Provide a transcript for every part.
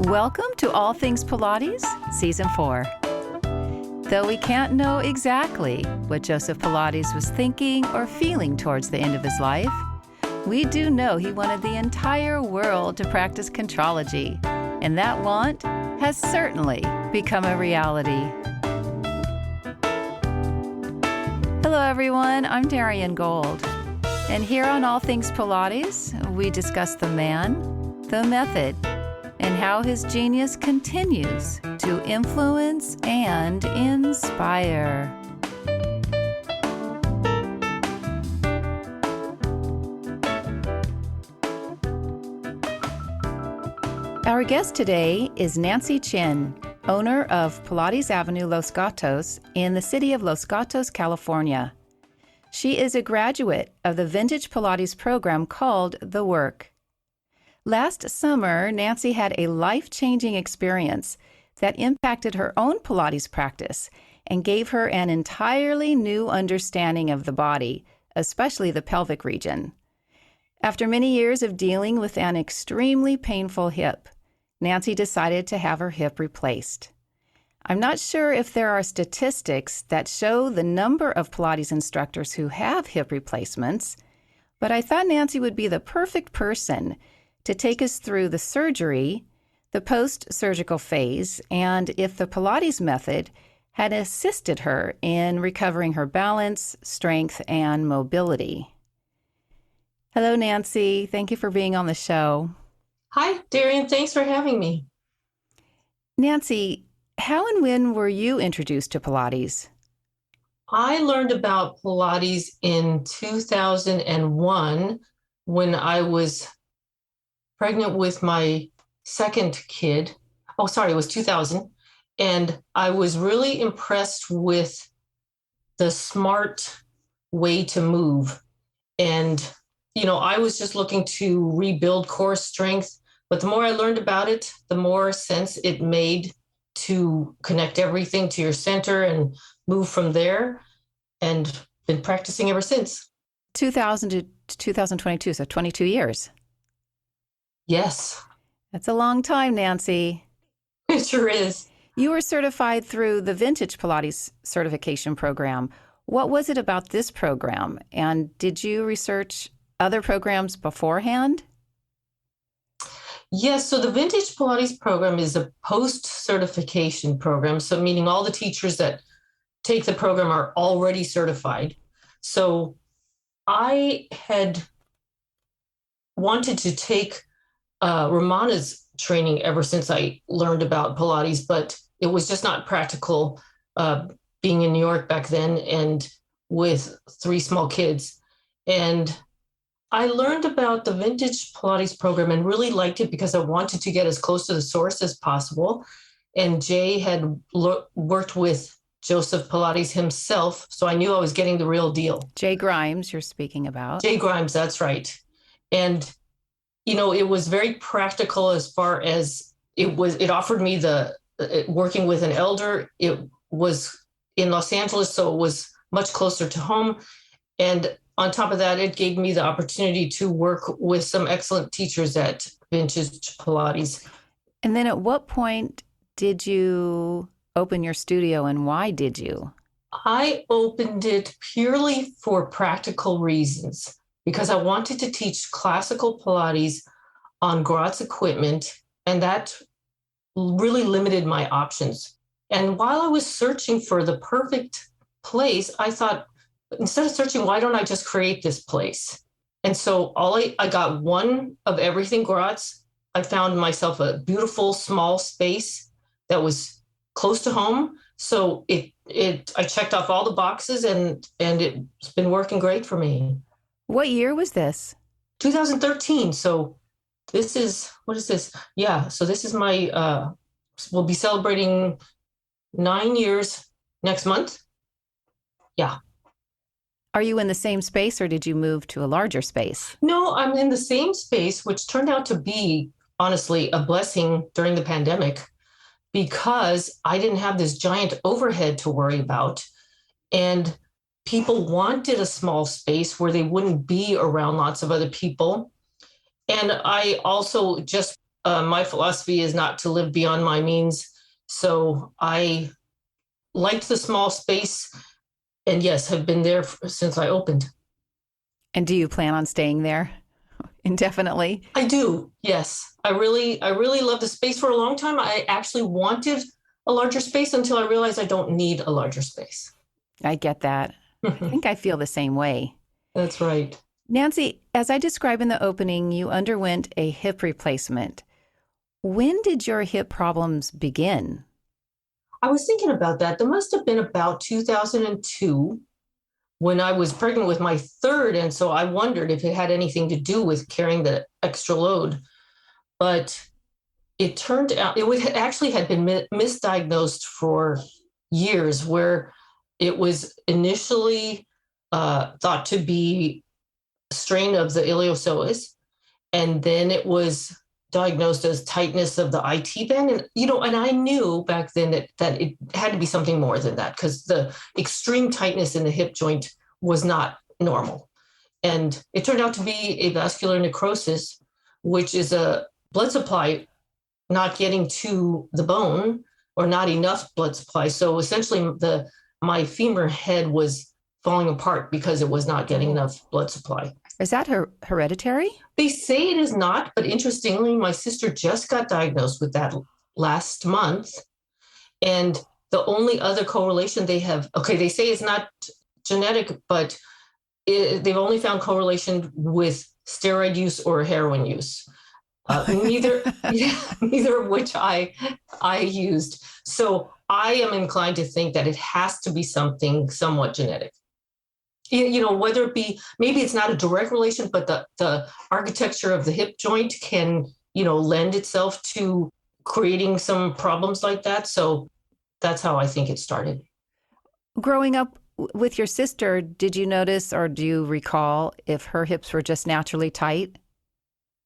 Welcome to All Things Pilates, Season 4. Though we can't know exactly what Joseph Pilates was thinking or feeling towards the end of his life, we do know he wanted the entire world to practice contrology, and that want has certainly become a reality. Hello everyone, I'm Darian Gold, and here on All Things Pilates, we discuss the man, the method, and how his genius continues to influence and inspire. Our guest today is Nancy Chin, owner of Pilates Avenue Los Gatos in the city of Los Gatos, California. She is a graduate of the Vintage Pilates program called The Work. Last summer, Nancy had a life-changing experience that impacted her own Pilates practice and gave her an entirely new understanding of the body, especially the pelvic region. After many years of dealing with an extremely painful hip, Nancy decided to have her hip replaced. I'm not sure if there are statistics that show the number of Pilates instructors who have hip replacements, but I thought Nancy would be the perfect person to take us through the surgery, the post-surgical phase, and if the Pilates method had assisted her in recovering her balance, strength, and mobility. Hello, Nancy. Thank you for being on the show. Hi, Darian. Thanks for having me. Nancy, how and when were you introduced to Pilates? I learned about Pilates in 2001 when I was pregnant with my second kid. Oh, sorry, it was 2000. And I was really impressed with the smart way to move. And, I was just looking to rebuild core strength. But the more I learned about it, the more sense it made to connect everything to your center and move from there. And been practicing ever since. 2000 to 2022, so 22 years. Yes. That's a long time, Nancy. It sure is. You were certified through the Vintage Pilates certification program. What was it about this program? And did you research other programs beforehand? Yes, so the Vintage Pilates program is a post-certification program, so meaning all the teachers that take the program are already certified. So I had wanted to take Romana's training ever since I learned about Pilates, but it was just not practical being in New York back then and with 3 small kids. And I learned about the Vintage Pilates program and really liked it because I wanted to get as close to the source as possible. And Jay had worked with Joseph Pilates himself, so I knew I was getting the real deal. Jay Grimes, you're speaking about. Jay Grimes, that's right. And it was very practical as far as it offered me working with an elder. It was in Los Angeles, so it was much closer to home. And on top of that, it gave me the opportunity to work with some excellent teachers at Vintage Pilates. And then at what point did you open your studio, and why did you? I opened it purely for practical reasons because I wanted to teach classical Pilates on Gratz equipment, and that really limited my options. And while I was searching for the perfect place, I thought, instead of searching, why don't I just create this place? And so I got one of everything Gratz. I found myself a beautiful small space that was close to home. So I checked off all the boxes and it's been working great for me. What year was this? 2013. So what is this? Yeah. So this is my, we'll be celebrating 9 years next month. Yeah. Are you in the same space or did you move to a larger space? No, I'm in the same space, which turned out to be, honestly, a blessing during the pandemic because I didn't have this giant overhead to worry about. And people wanted a small space where they wouldn't be around lots of other people. And I also just my philosophy is not to live beyond my means. So I liked the small space, and yes, have been there since I opened. And do you plan on staying there indefinitely? I do. Yes. I really love the space. For a long time, I actually wanted a larger space until I realized I don't need a larger space. I get that. I think I feel the same way. That's right. Nancy, as I described in the opening, you underwent a hip replacement. When did your hip problems begin? I was thinking about that. There must have been about 2002 when I was pregnant with my third. And so I wondered if it had anything to do with carrying the extra load. But it turned out actually had been misdiagnosed for years, where it was initially thought to be a strain of the iliopsoas, and then it was diagnosed as tightness of the IT band. And and I knew back then that it had to be something more than that, because the extreme tightness in the hip joint was not normal. And it turned out to be a vascular necrosis, which is a blood supply not getting to the bone, or not enough blood supply. So essentially my femur head was falling apart because it was not getting enough blood supply. Is that hereditary? They say it is not, but interestingly, my sister just got diagnosed with that last month. And the only other correlation they have, they say it's not genetic, but they've only found correlation with steroid use or heroin use. Neither of which I used. So I am inclined to think that it has to be something somewhat genetic. Whether it be, maybe it's not a direct relation, but the architecture of the hip joint can, lend itself to creating some problems like that. So that's how I think it started. Growing up with your sister, did you notice, or do you recall, if her hips were just naturally tight?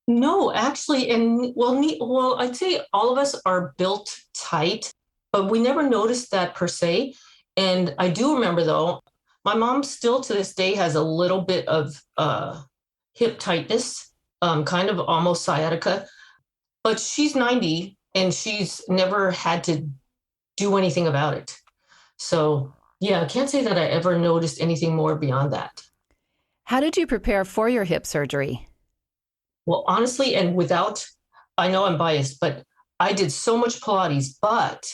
No, actually, and I'd say all of us are built tight, but we never noticed that per se. And I do remember, though, my mom still to this day has a little bit of hip tightness, kind of almost sciatica, but she's 90 and she's never had to do anything about it. So, yeah, I can't say that I ever noticed anything more beyond that. How did you prepare for your hip surgery? Well, honestly, and I know I'm biased, but I did so much Pilates, but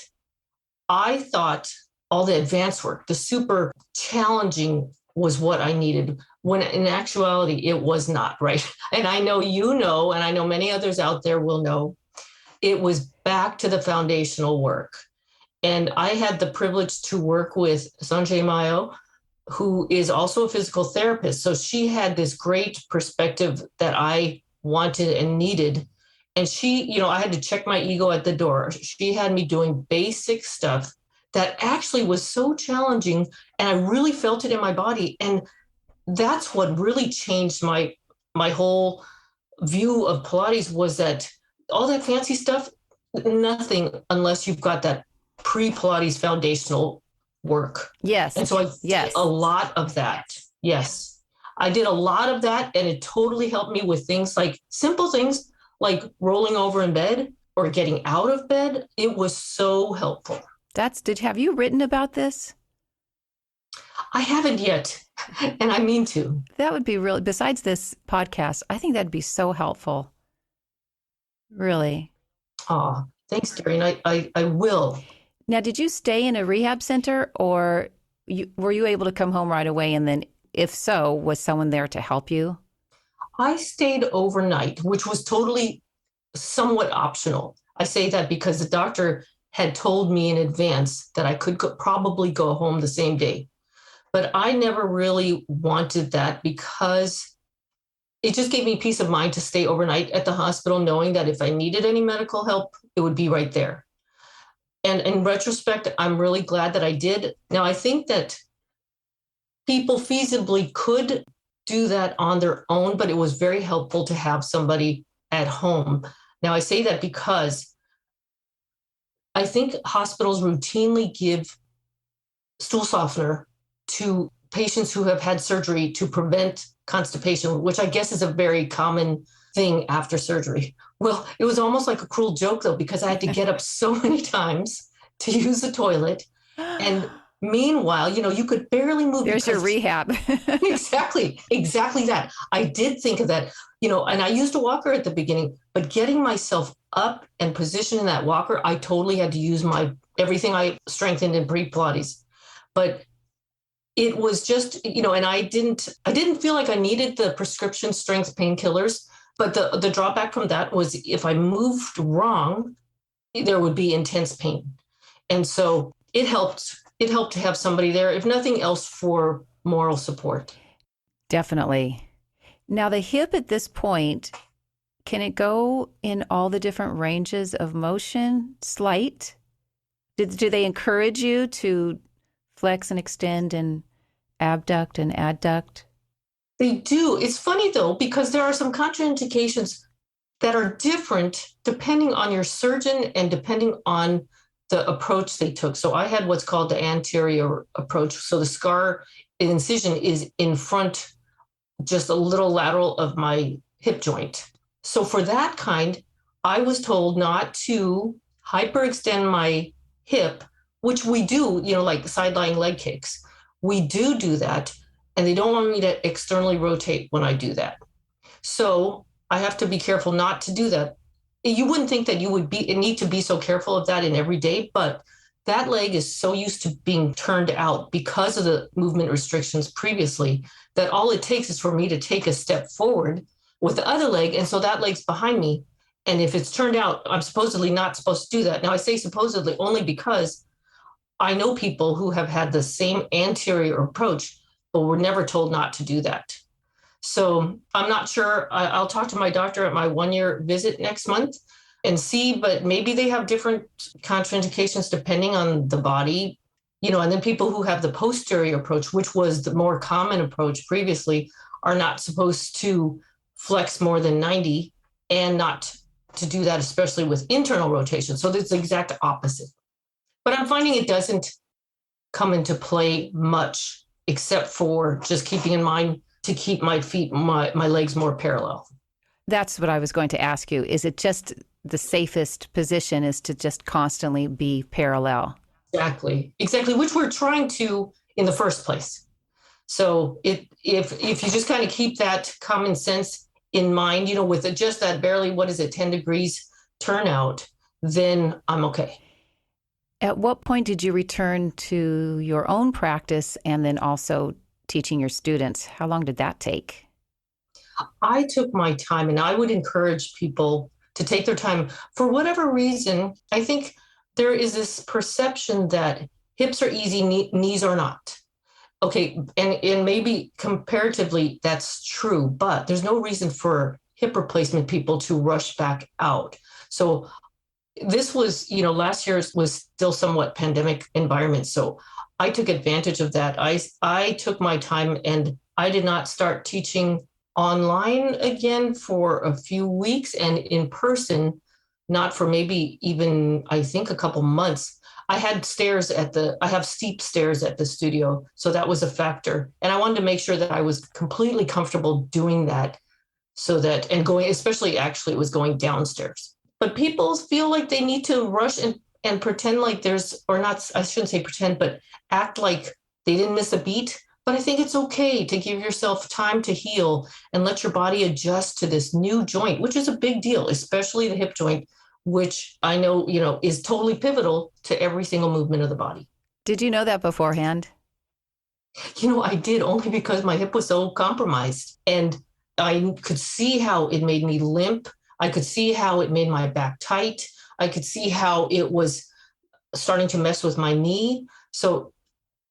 I thought all the advanced work, the super challenging, was what I needed, when in actuality, it was not, right? And I know and I know many others out there will know, it was back to the foundational work. And I had the privilege to work with Sanjay Mayo, who is also a physical therapist. So she had this great perspective that I wanted and needed. And she, I had to check my ego at the door. She had me doing basic stuff that actually was so challenging, and I really felt it in my body. And that's what really changed my whole view of Pilates, was that all that fancy stuff, nothing unless you've got that pre-Pilates foundational work. Yes. And so I did a lot of that. Yes. I did a lot of that, and it totally helped me with simple things like rolling over in bed or getting out of bed. It was so helpful. Have you written about this? I haven't yet, and I mean to. That would be really, besides this podcast, I think that'd be so helpful. Really. Oh, thanks, Gary. And I will. Now, did you stay in a rehab center, or were you able to come home right away? And then, if so, was someone there to help you? I stayed overnight, which was totally somewhat optional. I say that because the doctor had told me in advance that I could probably go home the same day. But I never really wanted that, because it just gave me peace of mind to stay overnight at the hospital, knowing that if I needed any medical help, it would be right there. And in retrospect, I'm really glad that I did. Now, I think that people feasibly could do that on their own, but it was very helpful to have somebody at home. Now, I say that because I think hospitals routinely give stool softener to patients who have had surgery to prevent constipation, which I guess is a very common thing after surgery. Well, it was almost like a cruel joke though, because I had to get up so many times to use the toilet. And meanwhile, you could barely move There's your because rehab. exactly that. I did think of that, and I used a walker at the beginning, but getting myself up and positioned in that walker, I totally had to use everything I strengthened in pre-Pilates. But it was just, and I didn't feel like I needed the prescription strength painkillers. But the drawback from that was if I moved wrong, there would be intense pain. And so it helped to have somebody there, if nothing else, for moral support. Definitely. Now, the hip at this point, can it go in all the different ranges of motion? Slight? Do they encourage you to flex and extend and abduct and adduct? They do. It's funny though, because there are some contraindications that are different depending on your surgeon and depending on the approach they took. So I had what's called the anterior approach. So the scar incision is in front, just a little lateral of my hip joint. So for that kind, I was told not to hyperextend my hip, which we do, like side-lying leg kicks. We do that, and they don't want me to externally rotate when I do that. So I have to be careful not to do that. You wouldn't think that you would need to be so careful of that in every day, but that leg is so used to being turned out because of the movement restrictions previously that all it takes is for me to take a step forward with the other leg. And so that leg's behind me. And if it's turned out, I'm supposedly not supposed to do that. Now, I say supposedly only because I know people who have had the same anterior approach, but were never told not to do that. So I'm not sure. I'll talk to my doctor at my 1-year visit next month and see, but maybe they have different contraindications depending on the body, and then people who have the posterior approach, which was the more common approach previously, are not supposed to flex more than 90 and not to do that, especially with internal rotation. So it's the exact opposite. But I'm finding it doesn't come into play much, except for just keeping in mind to keep my feet, my legs more parallel. That's what I was going to ask you. Is it just the safest position is to just constantly be parallel? Exactly, which we're trying to in the first place. So if you just kind of keep that common sense in mind, with just that barely, 10 degrees turnout, then I'm okay. At what point did you return to your own practice and then also teaching your students? How long did that take? I took my time, and I would encourage people to take their time. For whatever reason, I think there is this perception that hips are easy, knees are not. Okay, and maybe comparatively that's true, but there's no reason for hip replacement people to rush back out. So this was, last year was still somewhat pandemic environment. So I took advantage of that. I took my time, and I did not start teaching online again for a few weeks, and in person, not for maybe even, I think, a couple months. I have steep stairs at the studio. So that was a factor. And I wanted to make sure that I was completely comfortable doing that, and going, especially actually it was going downstairs. But people feel like they need to rush and pretend like or not, I shouldn't say pretend, but act like they didn't miss a beat. But I think it's okay to give yourself time to heal and let your body adjust to this new joint, which is a big deal, especially the hip joint, which I know, is totally pivotal to every single movement of the body. Did you know that beforehand? I did, only because my hip was so compromised, and I could see how it made me limp. I could see how it made my back tight. I could see how it was starting to mess with my knee. So,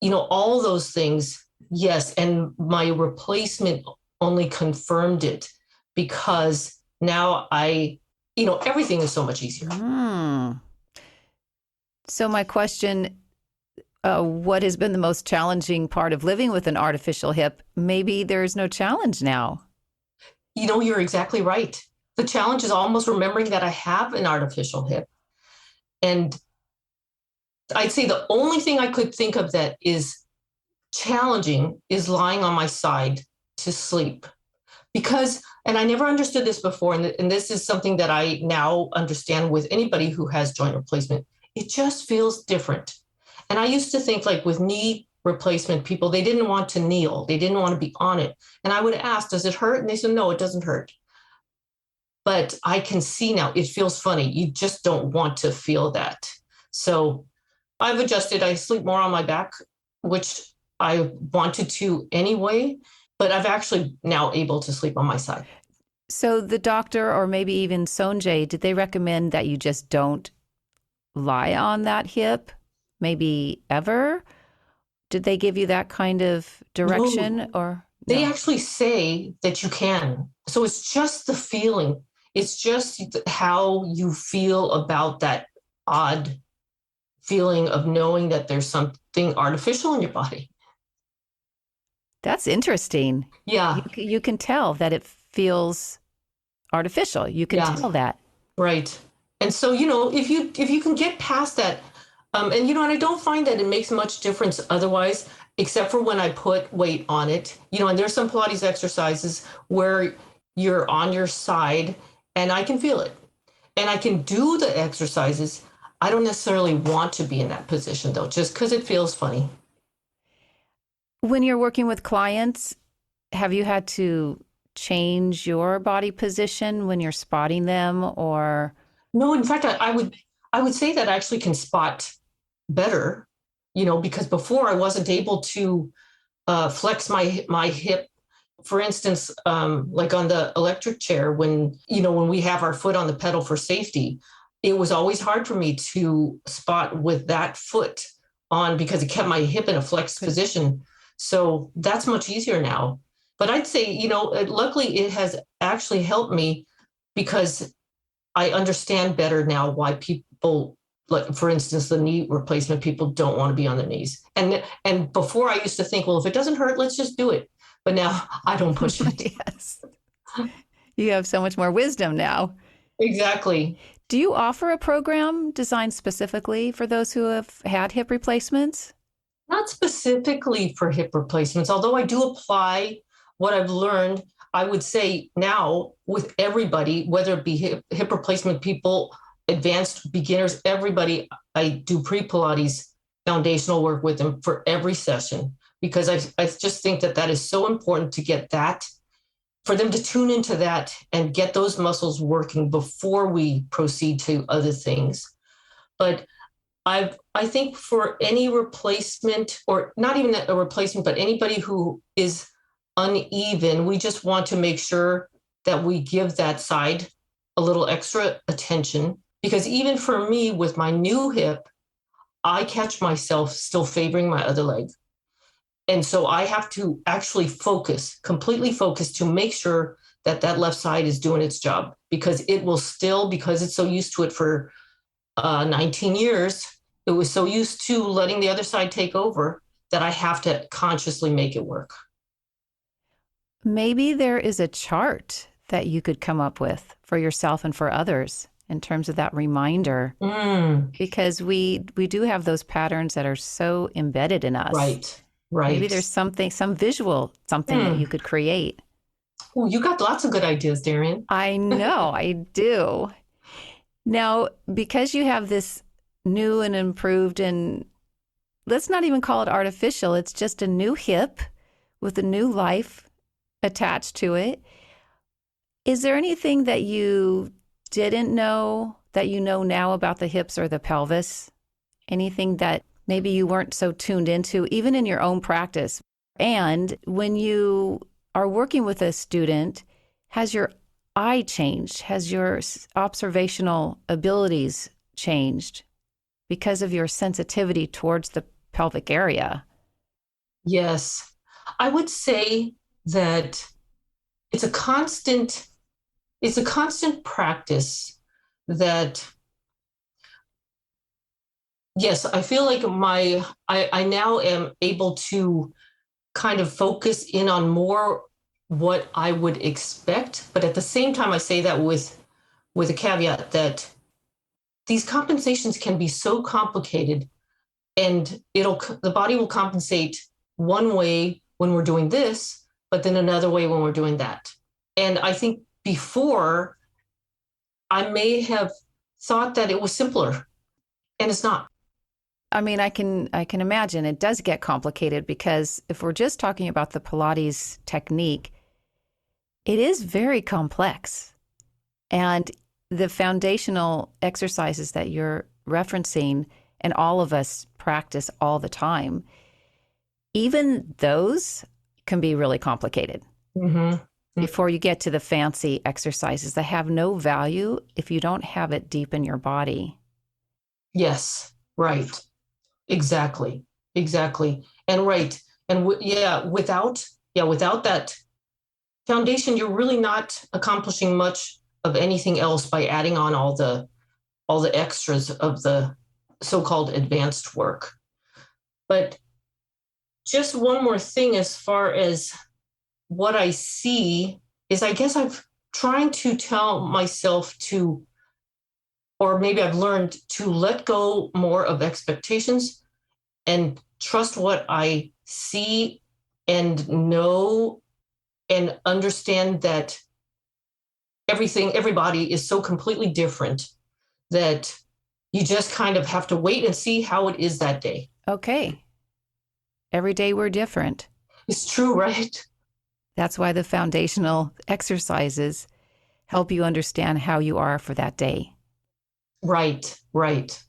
all those things, yes. And my replacement only confirmed it, because now everything is so much easier. So my question, what has been the most challenging part of living with an artificial hip? Maybe there's no challenge now. You're exactly right. The challenge is almost remembering that I have an artificial hip. And I'd say the only thing I could think of that is challenging is lying on my side to sleep. because, and I never understood this before, and this is something that I now understand with anybody who has joint replacement, it just feels different. And I used to think like with knee replacement people, they didn't want to kneel, they didn't want to be on it. And I would ask, does it hurt? And they said, no, it doesn't hurt. But I can see now it feels funny. You just don't want to feel that. So I've adjusted. I sleep more on my back, which I wanted to anyway, but I've actually now able to sleep on my side. So the doctor or maybe even Sonjay, did they recommend that you just don't lie on that hip, maybe ever? Did they give you that kind of direction? No, or they no? actually say that you can. So it's just the feeling. It's just how you feel about that odd feeling of knowing that there's something artificial in your body. That's interesting. Yeah, You can tell that it feels artificial. You can yeah, tell that. right. And so, if you can get past that, and I don't find that it makes much difference otherwise, except for when I put weight on it. And there's some Pilates exercises where you're on your side, and I can feel it, and I can do the exercises. I don't necessarily want to be in that position though, just because it feels funny. When you're working with clients, have you had to change your body position when you're spotting them or? No, in fact, I would say that I actually can spot better, because before I wasn't able to flex my hip. For instance, like on the electric chair, when we have our foot on the pedal for safety, it was always hard for me to spot with that foot on because it kept my hip in a flexed position. So that's much easier now. But I'd say, luckily it has actually helped me because I understand better now why people, like for instance, the knee replacement people don't want to be on their knees. And before I used to think, well, if it doesn't hurt, let's just do it. But now I don't push it. Yes. You have so much more wisdom now. Exactly. Do you offer a program designed specifically for those who have had hip replacements? Not specifically for hip replacements, although I do apply what I've learned. I would say now with everybody, whether it be hip replacement people, advanced beginners, everybody, I do pre-Pilates foundational work with them for every session because I just think that is so important to get that, for them to tune into that and get those muscles working before we proceed to other things. But I think for any replacement, or not even a replacement, but anybody who is uneven, we just want to make sure that we give that side a little extra attention. Because even for me with my new hip, I catch myself still favoring my other leg. And so I have to actually completely focus to make sure that left side is doing its job, because it will still, because it's so used to it for 19 years, it was so used to letting the other side take over that I have to consciously make it work. Maybe there is a chart that you could come up with for yourself and for others in terms of that reminder, because we do have those patterns that are so embedded in us. Right, right. Maybe there's some visual something that you could create. Oh, you got lots of good ideas, Darian. I know, I do. Now, because you have this new and improved, and let's not even call it artificial, it's just a new hip with a new life attached to it. Is there anything that you didn't know that you know now about the hips or the pelvis? Anything that maybe you weren't so tuned into, even in your own practice? And when you are working with a student, has your eye changed? Has your observational abilities changed because of your sensitivity towards the pelvic area? Yes. I would say that it's a constant practice that, yes, I feel like I now am able to kind of focus in on more what I would expect. But at the same time, I say that with a caveat that these compensations can be so complicated, and the body will compensate one way when we're doing this, but then another way when we're doing that. And I think before I may have thought that it was simpler, and it's not. I mean, I can imagine it does get complicated because if we're just talking about the Pilates technique, it is very complex. And the foundational exercises that you're referencing and all of us practice all the time, even those can be really complicated Mm-hmm. before you get to the fancy exercises that have no value if you don't have it deep in your body. Yes, right. Exactly. Exactly. And right. And without that foundation, you're really not accomplishing much of anything else by adding on all the extras of the so-called advanced work. But just one more thing as far as what I see is I guess I've trying to tell myself to, or maybe I've learned to let go more of expectations and trust what I see and know and understand that everybody is so completely different that you just kind of have to wait and see how it is that day. Okay. Every day we're different. It's true, right? That's why the foundational exercises help you understand how you are for that day. Right, right.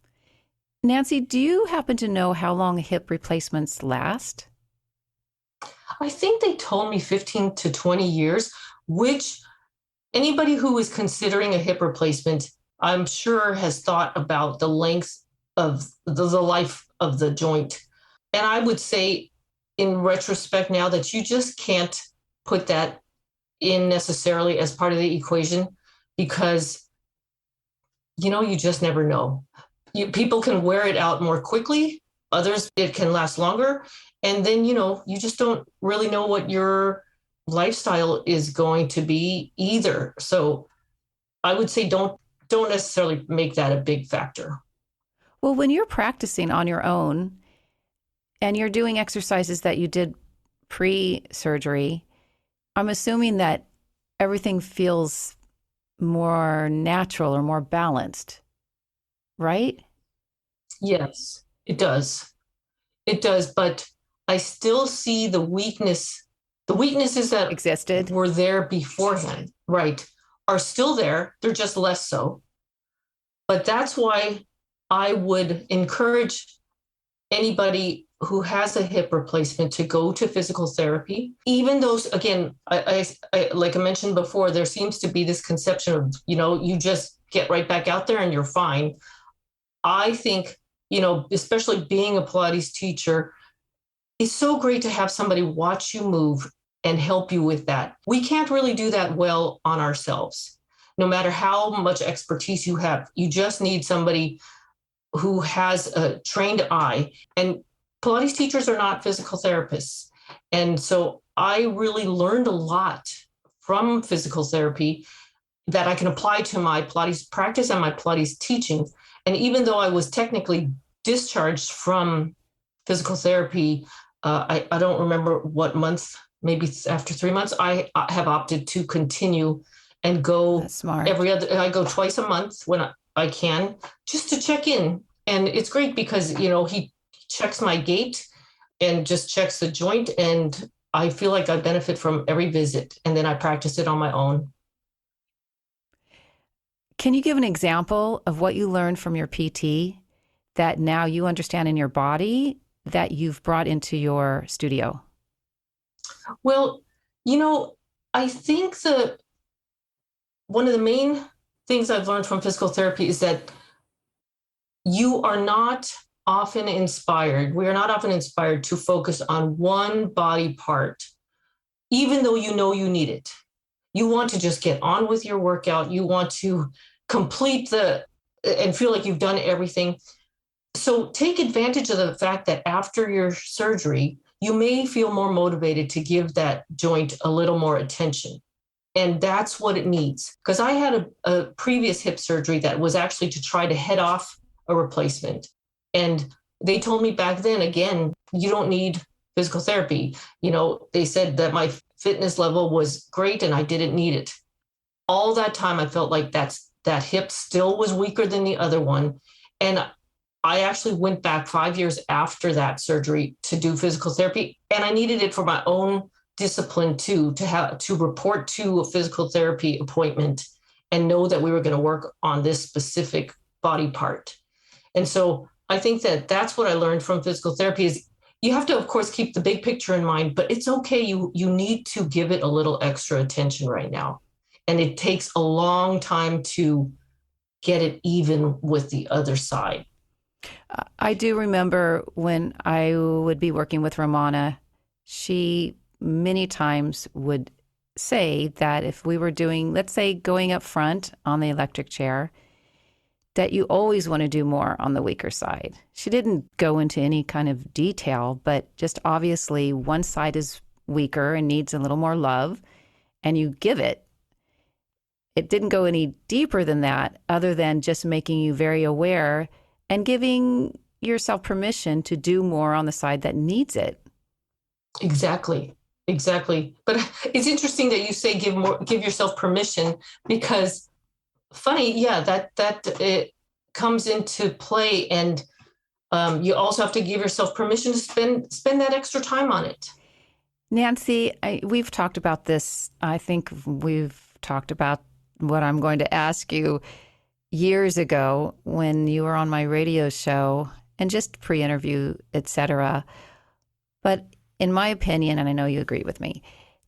Nancy, do you happen to know how long hip replacements last? I think they told me 15 to 20 years, which anybody who is considering a hip replacement, I'm sure has thought about the length of the life of the joint. And I would say, in retrospect, now that you just can't put that in necessarily as part of the equation because, you just never know. People can wear it out more quickly, others, it can last longer. And then, you just don't really know what your lifestyle is going to be either. So I would say don't necessarily make that a big factor. Well, when you're practicing on your own and you're doing exercises that you did pre-surgery, I'm assuming that everything feels more natural or more balanced, right? Yes, it does. It does, but I still see the weakness. The weaknesses that Existed. were there beforehand, right, are still there. They're just less so. But that's why I would encourage anybody who has a hip replacement to go to physical therapy. Even though, again, like I mentioned before, there seems to be this conception of, you just get right back out there and you're fine. I think, especially being a Pilates teacher, it's so great to have somebody watch you move and help you with that. We can't really do that well on ourselves. No matter how much expertise you have, you just need somebody who has a trained eye. And Pilates teachers are not physical therapists. And so I really learned a lot from physical therapy that I can apply to my Pilates practice and my Pilates teaching. And even though I was technically discharged from physical therapy, I don't remember what month, maybe after 3 months, I have opted to continue and go That's smart. I go twice a month when I can, just to check in. And it's great because, he checks my gait and just checks the joint. And I feel like I benefit from every visit. And then I practice it on my own. Can you give an example of what you learned from your PT that now you understand in your body that you've brought into your studio? Well, I think one of the main things I've learned from physical therapy is that you are not often inspired. We are not often inspired to focus on one body part, even though you need it. You want to just get on with your workout. You want to complete and feel like you've done everything. So take advantage of the fact that after your surgery, you may feel more motivated to give that joint a little more attention. And that's what it needs. Because I had a previous hip surgery that was actually to try to head off a replacement. And they told me back then, again, you don't need physical therapy. They said that fitness level was great and I didn't need it. All that time, I felt like that hip still was weaker than the other one. And I actually went back 5 years after that surgery to do physical therapy. And I needed it for my own discipline too, to report to a physical therapy appointment and know that we were going to work on this specific body part. And so I think that that's what I learned from physical therapy is you have to, of course, keep the big picture in mind, but it's okay. You need to give it a little extra attention right now. And it takes a long time to get it even with the other side. I do remember when I would be working with Romana, she many times would say that if we were doing, let's say, going up front on the electric chair, that you always want to do more on the weaker side. She didn't go into any kind of detail, but just obviously one side is weaker and needs a little more love, and you give it. It didn't go any deeper than that, other than just making you very aware and giving yourself permission to do more on the side that needs it. Exactly. But it's interesting that you say give yourself permission, because funny, yeah, that it comes into play, and you also have to give yourself permission to spend that extra time on it. Nancy, we've talked about this. I think we've talked about what I'm going to ask you years ago when you were on my radio show and just pre-interview, etc. But in my opinion, and I know you agree with me,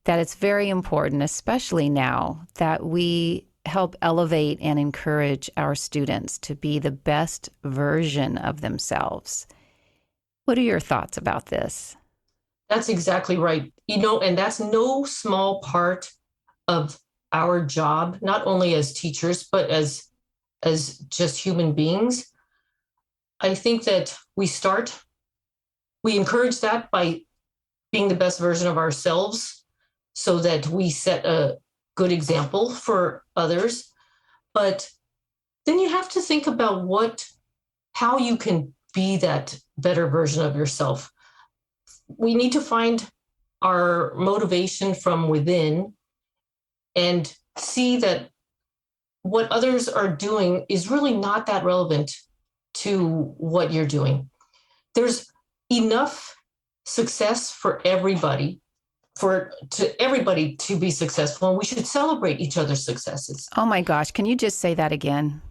that it's very important, especially now, that we help elevate and encourage our students to be the best version of themselves. What are your thoughts about this? That's exactly right. And that's no small part of our job, not only as teachers, but as just human beings. I think that we encourage that by being the best version of ourselves so that we set a good example for others. But then you have to think about how you can be that better version of yourself. We need to find our motivation from within and see that what others are doing is really not that relevant to what you're doing. There's enough success for everybody, everybody to be successful, and we should celebrate each other's successes. Oh my gosh, can you just say that again?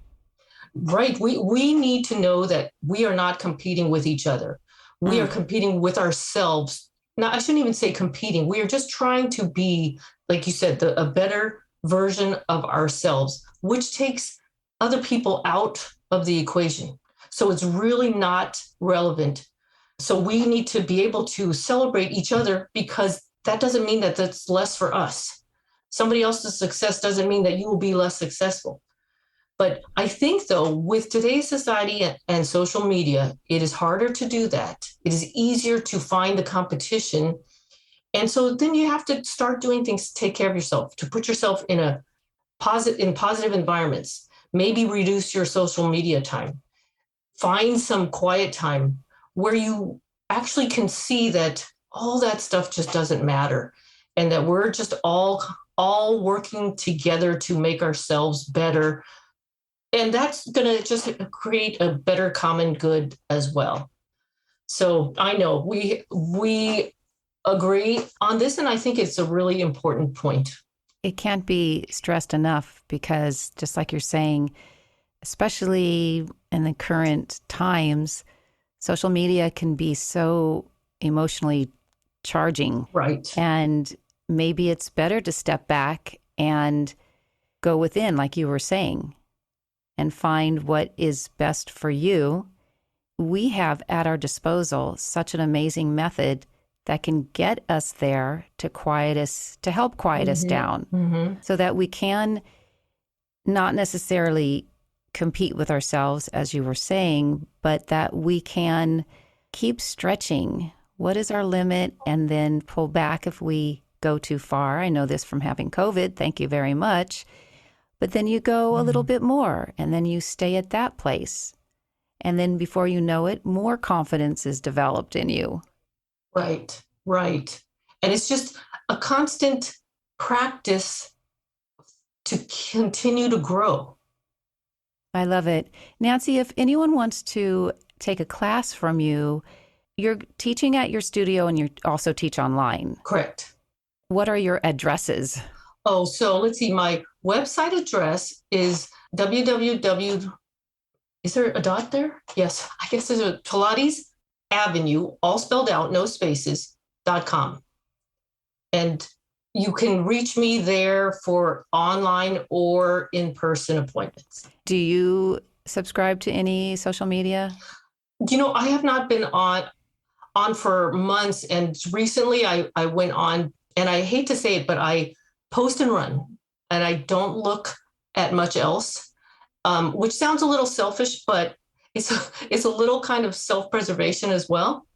Right. We need to know that we are not competing with each other. We are competing with ourselves. Now, I shouldn't even say competing. We are just trying to be, like you said, a better version of ourselves, which takes other people out of the equation. So it's really not relevant. So we need to be able to celebrate each other, because that doesn't mean that that's less for us. Somebody else's success doesn't mean that you will be less successful. But I think, though, with today's society and social media, it is harder to do that. It is easier to find the competition. And so then you have to start doing things to take care of yourself, to put yourself in positive environments. Maybe reduce your social media time. Find some quiet time where you actually can see that all that stuff just doesn't matter, and that we're just all working together to make ourselves better. And that's going to just create a better common good as well. So I know we agree on this, and I think it's a really important point. It can't be stressed enough, because just like you're saying, especially in the current times, social media can be so emotionally charging. Right. And maybe it's better to step back and go within, like you were saying, and find what is best for you. We have at our disposal such an amazing method that can get us there, to help quiet us down, so that we can not necessarily compete with ourselves, as you were saying, but that we can keep stretching. What is our limit? And then pull back if we go too far. I know this from having COVID. Thank you very much. But then you go a little bit more, and then you stay at that place. And then before you know it, more confidence is developed in you. Right. And it's just, a constant practice to continue to grow. I love it. Nancy, if anyone wants to take a class from you, you're teaching at your studio and you also teach online. Correct. What are your addresses? Oh, so let's see. My website address is www. Is there a dot there? Yes, I guess there's a Pilates Avenue, all spelled out, no spaces, .com. And you can reach me there for online or in-person appointments. Do you subscribe to any social media? I have not been on for months. And recently I went on, and I hate to say it, but I post and run, and I don't look at much else, which sounds a little selfish, but it's a little kind of self-preservation as well.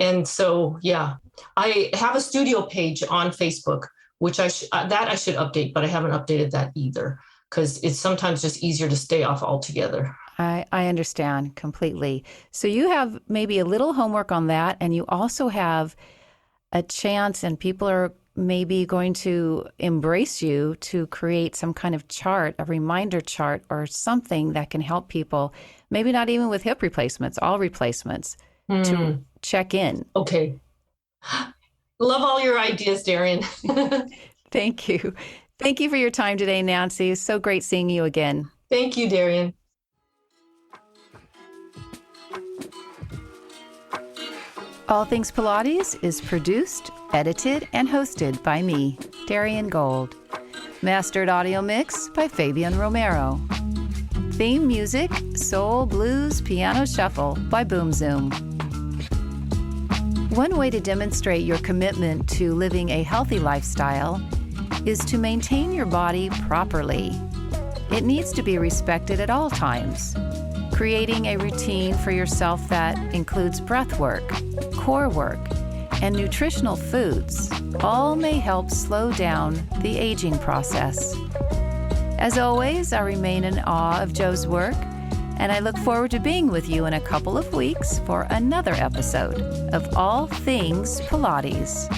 And so, yeah, I have a studio page on Facebook, which I should update, but I haven't updated that either because it's sometimes just easier to stay off altogether. I understand completely. So you have maybe a little homework on that, and you also have a chance, and people are maybe going to embrace you to create some kind of chart, a reminder chart or something that can help people, maybe not even with hip replacements, all replacements, to check in. Okay. Love all your ideas, Darian. Thank you. Thank you for your time today, Nancy. It's so great seeing you again. Thank you, Darian. All Things Pilates is produced, edited, and hosted by me, Darian Gold. Mastered audio mix by Fabian Romero. Theme music, Soul Blues Piano Shuffle by Boom Zoom. One way to demonstrate your commitment to living a healthy lifestyle is to maintain your body properly. It needs to be respected at all times. Creating a routine for yourself that includes breath work, core work, and nutritional foods all may help slow down the aging process. As always, I remain in awe of Joe's work, and I look forward to being with you in a couple of weeks for another episode of All Things Pilates.